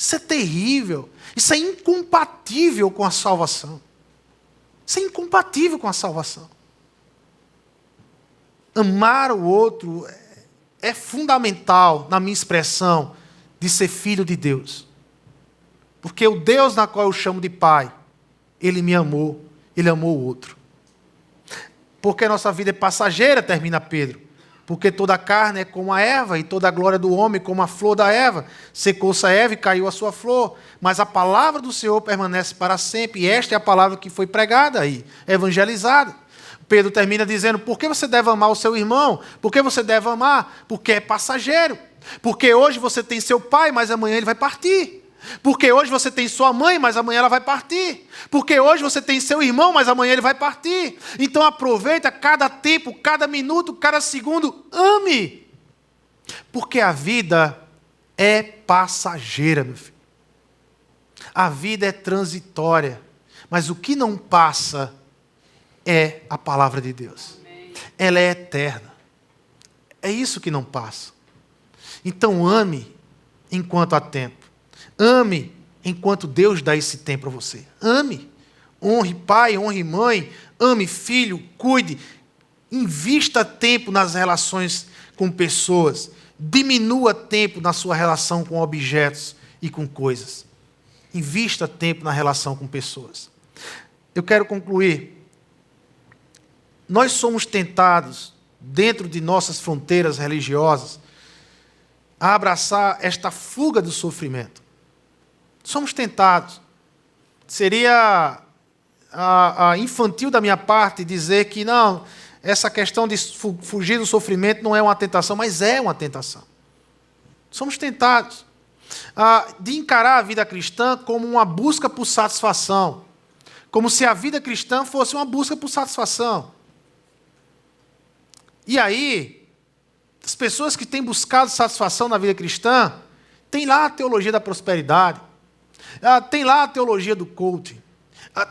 Isso é terrível. Isso é incompatível com a salvação. Isso é incompatível com a salvação. Amar o outro é fundamental na minha expressão de ser filho de Deus. Porque o Deus na qual eu chamo de Pai, Ele me amou, Ele amou o outro. Porque a nossa vida é passageira, termina Pedro. Porque toda a carne é como a erva, e toda a glória do homem como a flor da erva. Secou-se a erva e caiu a sua flor. Mas a palavra do Senhor permanece para sempre. E esta é a palavra que foi pregada aí, evangelizada. Pedro termina dizendo, por que você deve amar o seu irmão? Por que você deve amar? Porque é passageiro. Porque hoje você tem seu pai, mas amanhã ele vai partir. Porque hoje você tem sua mãe, mas amanhã ela vai partir. Porque hoje você tem seu irmão, mas amanhã ele vai partir. Então aproveita cada tempo, cada minuto, cada segundo. Ame. Porque a vida é passageira, meu filho. A vida é transitória. Mas o que não passa é a palavra de Deus. Ela é eterna. É isso que não passa. Então ame enquanto há tempo. Ame enquanto Deus dá esse tempo para você. Ame. Honre pai, honre mãe. Ame filho, cuide. Invista tempo nas relações com pessoas. Diminua tempo na sua relação com objetos e com coisas. Invista tempo na relação com pessoas. Eu quero concluir. Nós somos tentados, dentro de nossas fronteiras religiosas, a abraçar esta fuga do sofrimento. Somos tentados. Seria infantil da minha parte dizer que não, essa questão de fugir do sofrimento não é uma tentação, mas é uma tentação. Somos tentados de encarar a vida cristã como uma busca por satisfação, como se a vida cristã fosse uma busca por satisfação. E aí, as pessoas que têm buscado satisfação na vida cristã, tem lá a teologia da prosperidade, tem lá a teologia do coaching,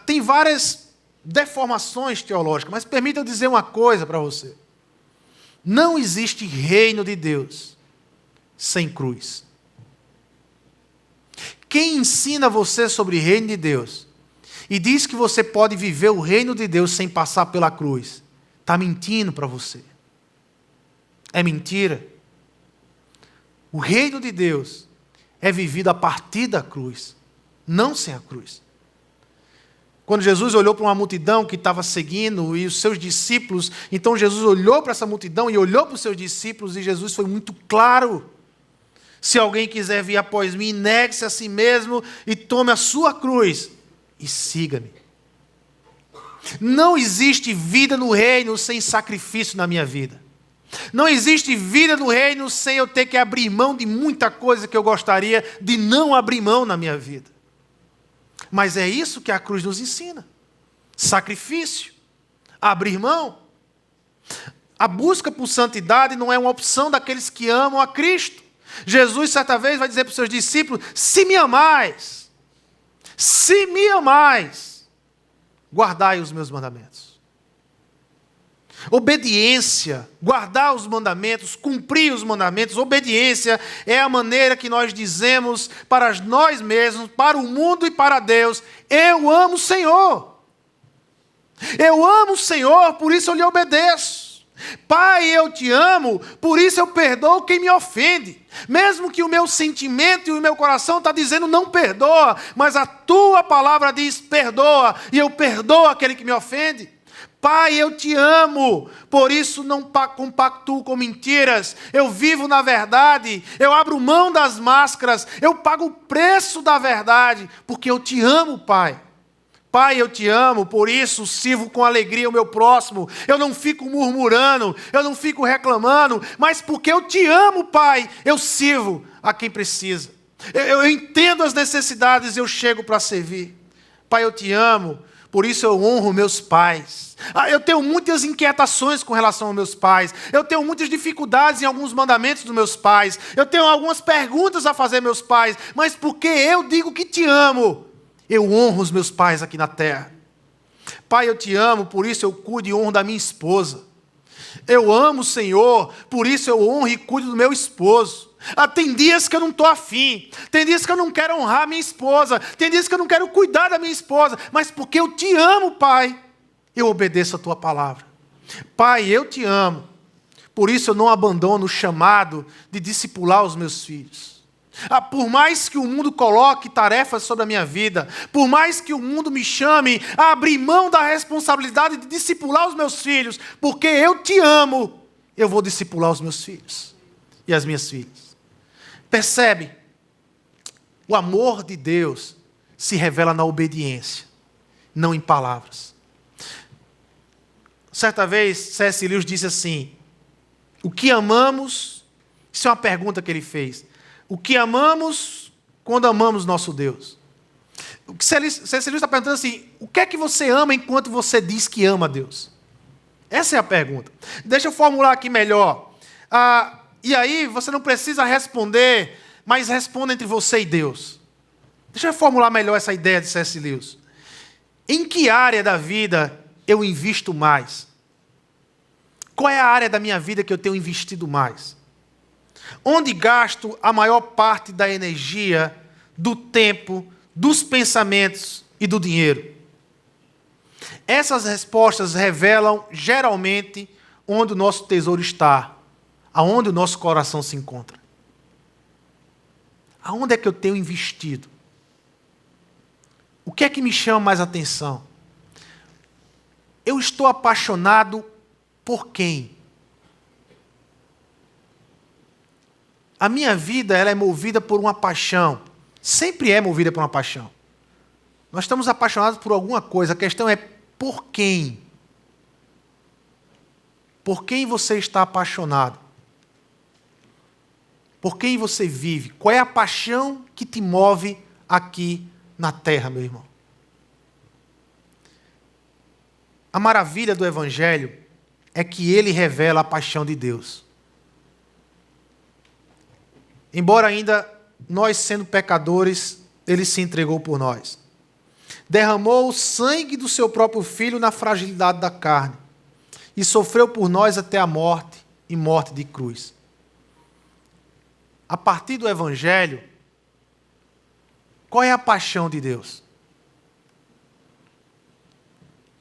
tem várias deformações teológicas, mas permita eu dizer uma coisa para você. Não existe reino de Deus sem cruz. Quem ensina você sobre o reino de Deus e diz que você pode viver o reino de Deus sem passar pela cruz, está mentindo para você. É mentira. O reino de Deus é vivido a partir da cruz, não sem a cruz. Quando Jesus olhou para uma multidão que estava seguindo e os seus discípulos, então Jesus olhou para essa multidão e olhou para os seus discípulos e Jesus foi muito claro. Se alguém quiser vir após mim, negue-se a si mesmo e tome a sua cruz e siga-me. Não existe vida no reino sem sacrifício na minha vida. Não existe vida no reino sem eu ter que abrir mão de muita coisa que eu gostaria de não abrir mão na minha vida. Mas é isso que a cruz nos ensina. Sacrifício. Abrir mão. A busca por santidade não é uma opção daqueles que amam a Cristo. Jesus, certa vez, vai dizer para os seus discípulos, se me amais, guardai os meus mandamentos. Obediência, guardar os mandamentos, cumprir os mandamentos, obediência é a maneira que nós dizemos para nós mesmos, para o mundo e para Deus, eu amo o Senhor. Eu amo o Senhor, por isso eu lhe obedeço. Pai, eu te amo, por isso eu perdoo quem me ofende. Mesmo que o meu sentimento e o meu coração está dizendo não perdoa, mas a tua palavra diz perdoa, e eu perdoo aquele que me ofende. Pai, eu te amo, por isso não compactuo com mentiras, eu vivo na verdade, eu abro mão das máscaras, eu pago o preço da verdade, porque eu te amo, Pai. Pai, eu te amo, por isso sirvo com alegria o meu próximo, eu não fico murmurando, eu não fico reclamando, mas porque eu te amo, Pai, eu sirvo a quem precisa. Eu entendo as necessidades e eu chego para servir. Pai, eu te amo, por isso eu honro meus pais. Eu tenho muitas inquietações com relação aos meus pais. Eu tenho muitas dificuldades em alguns mandamentos dos meus pais. Eu tenho algumas perguntas a fazer aos meus pais. Mas porque eu digo que te amo, eu honro os meus pais aqui na terra. Pai, eu te amo, por isso eu cuido e honro da minha esposa. Eu amo o Senhor, por isso eu honro e cuido do meu esposo. Tem dias que eu não estou afim, tem dias que eu não quero honrar minha esposa, tem dias que eu não quero cuidar da minha esposa, mas porque eu te amo, Pai, eu obedeço a tua palavra. Pai, eu te amo, por isso eu não abandono o chamado de discipular os meus filhos. Por mais que o mundo coloque tarefas sobre a minha vida, por mais que o mundo me chame a abrir mão da responsabilidade de discipular os meus filhos, porque eu te amo, eu vou discipular os meus filhos e as minhas filhas. Percebe? O amor de Deus se revela na obediência, não em palavras. Certa vez, C.S. Lewis disse assim: o que amamos, isso é uma pergunta que ele fez, o que amamos quando amamos nosso Deus? O que C.S. Lewis está perguntando assim, o que é que você ama enquanto você diz que ama a Deus? Essa é a pergunta. Deixa eu formular aqui melhor. E aí você não precisa responder, mas responda entre você e Deus. Deixa eu formular melhor essa ideia de C.S. Lewis. Em que área da vida eu invisto mais? Qual é a área da minha vida que eu tenho investido mais? Onde gasto a maior parte da energia, do tempo, dos pensamentos e do dinheiro? Essas respostas revelam, geralmente, onde o nosso tesouro está, aonde o nosso coração se encontra. Aonde é que eu tenho investido? O que é que me chama mais atenção? Eu estou apaixonado por quem? A minha vida ela é movida por uma paixão. Sempre é movida por uma paixão. Nós estamos apaixonados por alguma coisa. A questão é por quem? Por quem você está apaixonado? Por quem você vive? Qual é a paixão que te move aqui na terra, meu irmão? A maravilha do Evangelho é que ele revela a paixão de Deus. Embora ainda nós sendo pecadores, ele se entregou por nós. Derramou o sangue do seu próprio filho na fragilidade da carne e sofreu por nós até a morte e morte de cruz. A partir do Evangelho, qual é a paixão de Deus?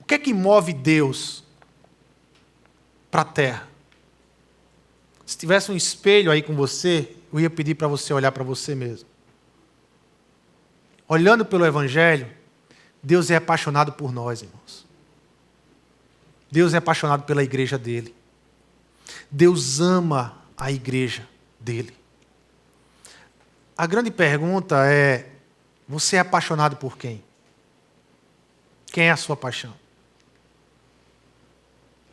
O que é que move Deus para a terra? Se tivesse um espelho aí com você, eu ia pedir para você olhar para você mesmo. Olhando pelo Evangelho, Deus é apaixonado por nós, irmãos. Deus é apaixonado pela igreja dele. Deus ama a igreja dele. A grande pergunta é, você é apaixonado por quem? Quem é a sua paixão?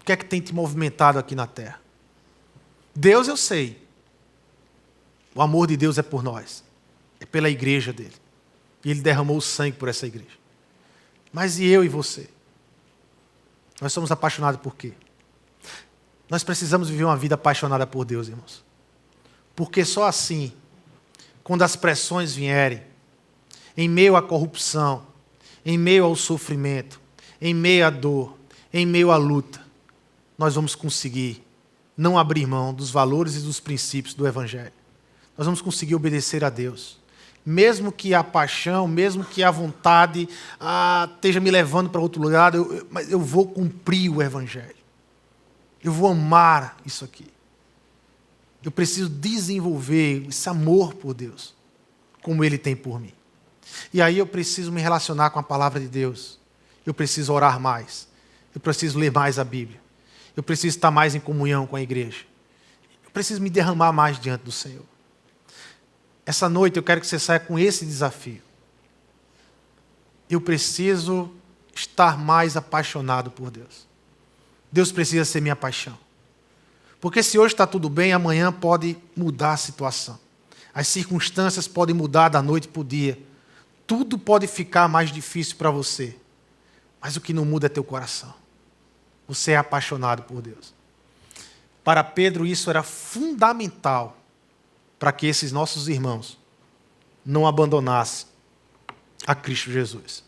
O que é que tem te movimentado aqui na terra? Deus eu sei. O amor de Deus é por nós. É pela igreja dele. E ele derramou o sangue por essa igreja. Mas e eu e você? Nós somos apaixonados por quê? Nós precisamos viver uma vida apaixonada por Deus, irmãos. Porque só assim, quando as pressões vierem, em meio à corrupção, em meio ao sofrimento, em meio à dor, em meio à luta, nós vamos conseguir não abrir mão dos valores e dos princípios do Evangelho. Nós vamos conseguir obedecer a Deus. Mesmo que a paixão, mesmo que a vontade esteja me levando para outro lugar, mas eu vou cumprir o Evangelho. Eu vou amar isso aqui. Eu preciso desenvolver esse amor por Deus, como Ele tem por mim. E aí eu preciso me relacionar com a palavra de Deus. Eu preciso orar mais. Eu preciso ler mais a Bíblia. Eu preciso estar mais em comunhão com a igreja. Eu preciso me derramar mais diante do Senhor. Essa noite eu quero que você saia com esse desafio. Eu preciso estar mais apaixonado por Deus. Deus precisa ser minha paixão. Porque se hoje está tudo bem, amanhã pode mudar a situação. As circunstâncias podem mudar da noite para o dia. Tudo pode ficar mais difícil para você. Mas o que não muda é teu coração. Você é apaixonado por Deus. Para Pedro isso era fundamental para que esses nossos irmãos não abandonassem a Cristo Jesus.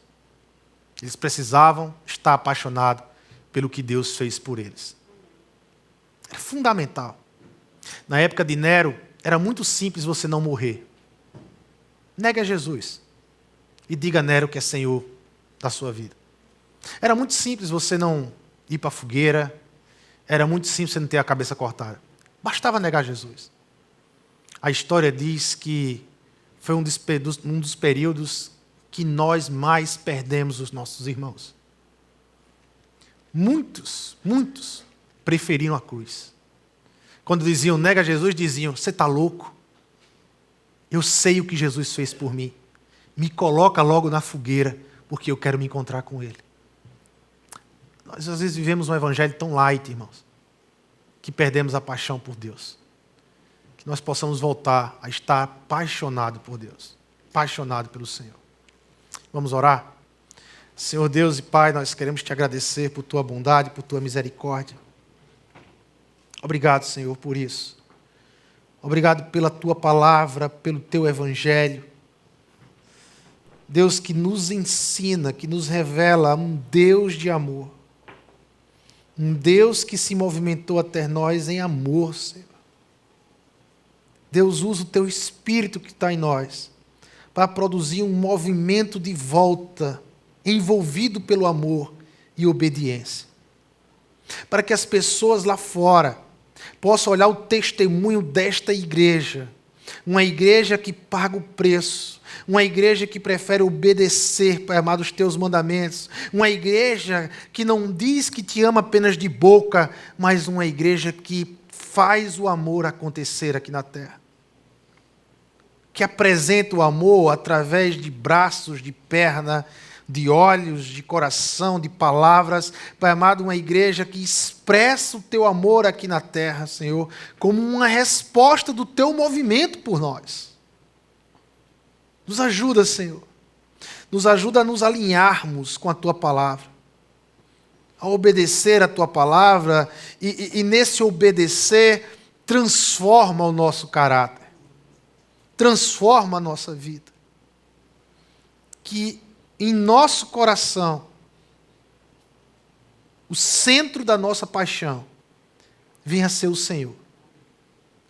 Eles precisavam estar apaixonados pelo que Deus fez por eles. Era fundamental. Na época de Nero, era muito simples você não morrer. Negue a Jesus e diga a Nero que é Senhor da sua vida. Era muito simples você não ir para a fogueira. Era muito simples você não ter a cabeça cortada. Bastava negar Jesus. A história diz que foi um dos períodos que nós mais perdemos os nossos irmãos. Muitos preferiram a cruz. Quando diziam, nega Jesus, diziam, você está louco? Eu sei o que Jesus fez por mim. Me coloca logo na fogueira, porque eu quero me encontrar com Ele. Nós às vezes vivemos um evangelho tão light, irmãos, que perdemos a paixão por Deus. Que nós possamos voltar a estar apaixonado por Deus, apaixonado pelo Senhor. Vamos orar? Senhor Deus e Pai, nós queremos te agradecer por tua bondade, por tua misericórdia. Obrigado, Senhor, por isso. Obrigado pela tua palavra, pelo teu evangelho. Deus que nos ensina, que nos revela um Deus de amor. Um Deus que se movimentou até nós em amor, Senhor. Deus usa o teu Espírito que está em nós para produzir um movimento de volta, envolvido pelo amor e obediência. Para que as pessoas lá fora possam olhar o testemunho desta igreja. Uma igreja que paga o preço. Uma igreja que prefere obedecer, Pai amado, os teus mandamentos. Uma igreja que não diz que te ama apenas de boca, mas uma igreja que faz o amor acontecer aqui na terra. Que apresenta o amor através de braços, de perna, de olhos, de coração, de palavras. Pai amado, uma igreja que expressa o teu amor aqui na terra, Senhor, como uma resposta do teu movimento por nós. Nos ajuda, Senhor. Nos ajuda a nos alinharmos com a tua palavra, a obedecer a tua palavra e nesse obedecer transforma o nosso caráter, transforma a nossa vida. Que em nosso coração, o centro da nossa paixão venha a ser o Senhor.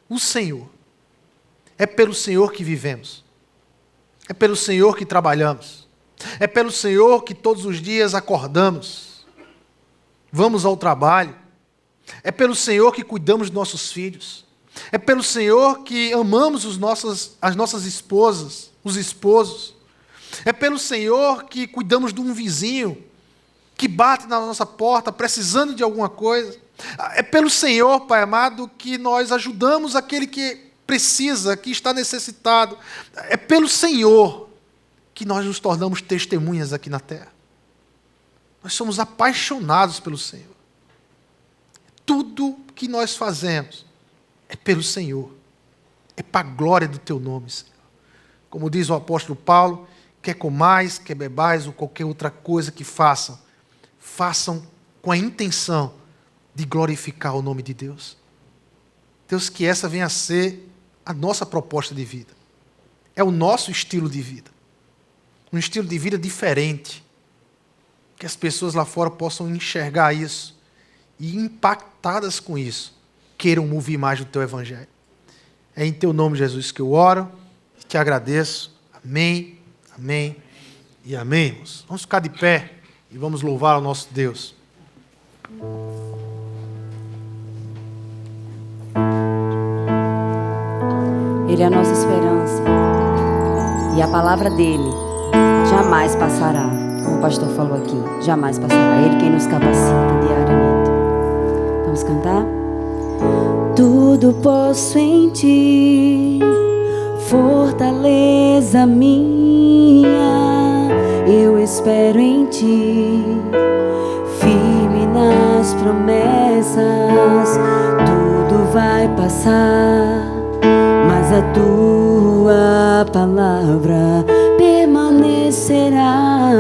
O Senhor. É pelo Senhor que vivemos. É pelo Senhor que trabalhamos. É pelo Senhor que todos os dias acordamos. Vamos ao trabalho. É pelo Senhor que cuidamos dos nossos filhos. É pelo Senhor que amamos as nossas esposas, os esposos. É pelo Senhor que cuidamos de um vizinho que bate na nossa porta precisando de alguma coisa. É pelo Senhor, Pai amado, que nós ajudamos aquele que precisa, que está necessitado. É pelo Senhor que nós nos tornamos testemunhas aqui na terra. Nós somos apaixonados pelo Senhor. Tudo que nós fazemos é pelo Senhor. É para a glória do teu nome, Senhor. Como diz o apóstolo Paulo, quer comais, quer bebais ou qualquer outra coisa que façam, façam com a intenção de glorificar o nome de Deus. Deus, que essa venha a ser a nossa proposta de vida. É o nosso estilo de vida. Um estilo de vida diferente. Que as pessoas lá fora possam enxergar isso e, impactadas com isso, queiram ouvir mais do teu evangelho. É em teu nome, Jesus, que eu oro e te agradeço. Amém. Amém e amém, irmãos. Vamos ficar de pé e vamos louvar o nosso Deus. Ele é a nossa esperança. E a palavra dele jamais passará. Como o pastor falou aqui, jamais passará. Ele quem nos capacita diariamente. Vamos cantar? Tudo posso em ti, fortaleza minha, eu espero em ti, firme nas promessas. Tudo vai passar, mas a tua palavra permanecerá.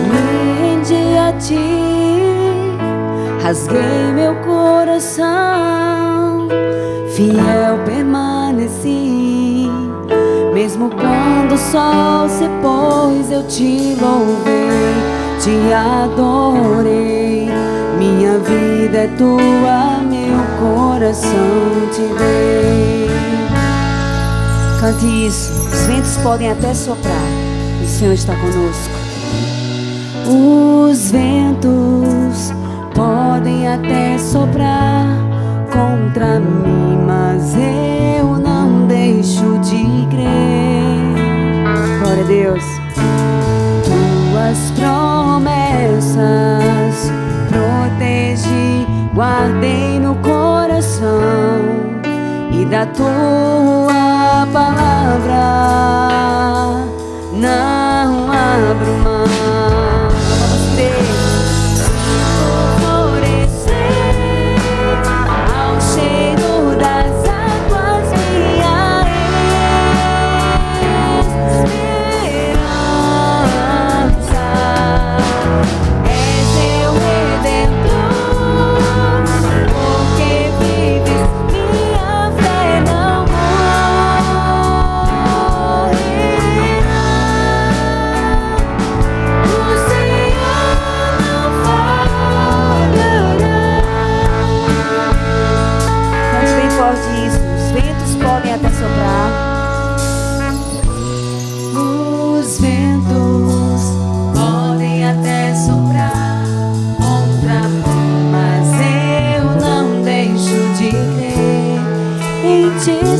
Me rendi a ti, rasguei meu coração, fiel permaneci, mesmo quando o sol se pôs, eu te louvei, te adorei. Minha vida é tua, meu coração te dei. Cante isso. Os ventos podem até soprar, o Senhor está conosco. Os ventos podem até soprar contra mim, mas eu não deixo de crer. Glória a Deus. Tuas promessas protegi, guardei no coração, e da tua palavra não abro mão. Vamos crer.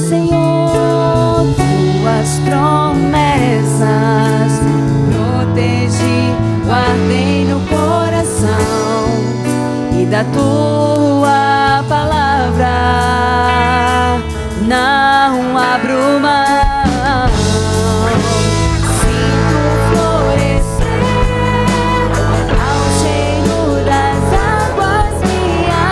Senhor, tuas promessas protegi, guardei no coração, e da tua palavra não abro mão. Sinto florescer ao cheiro das águas minha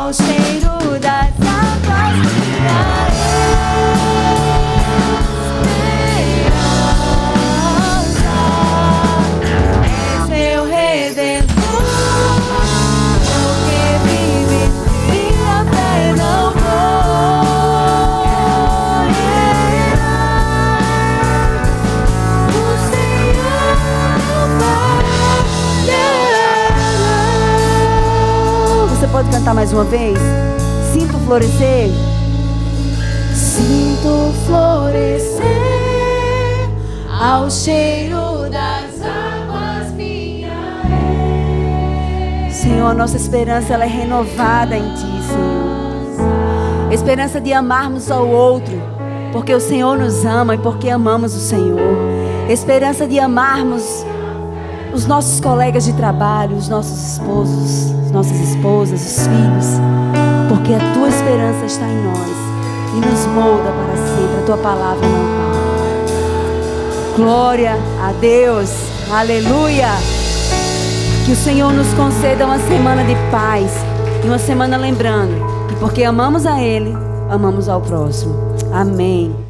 ao cheiro das águas minha esperança. És meu redentor, porque vives, minha fé não morrerá. O Senhor não falhará. Você pode cantar mais uma vez? Sinto florescer. Sinto florescer ao cheiro das águas minha Senhor, nossa esperança ela é renovada em Ti, Senhor. Esperança de amarmos ao outro, porque o Senhor nos ama e porque amamos o Senhor. Esperança de amarmos os nossos colegas de trabalho, os nossos esposos, as nossas esposas, os filhos, porque a Tua esperança está em nós e nos molda para sempre. A Tua palavra não para. Glória a Deus, aleluia. Que o Senhor nos conceda uma semana de paz e uma semana lembrando que porque amamos a Ele, amamos ao próximo. Amém.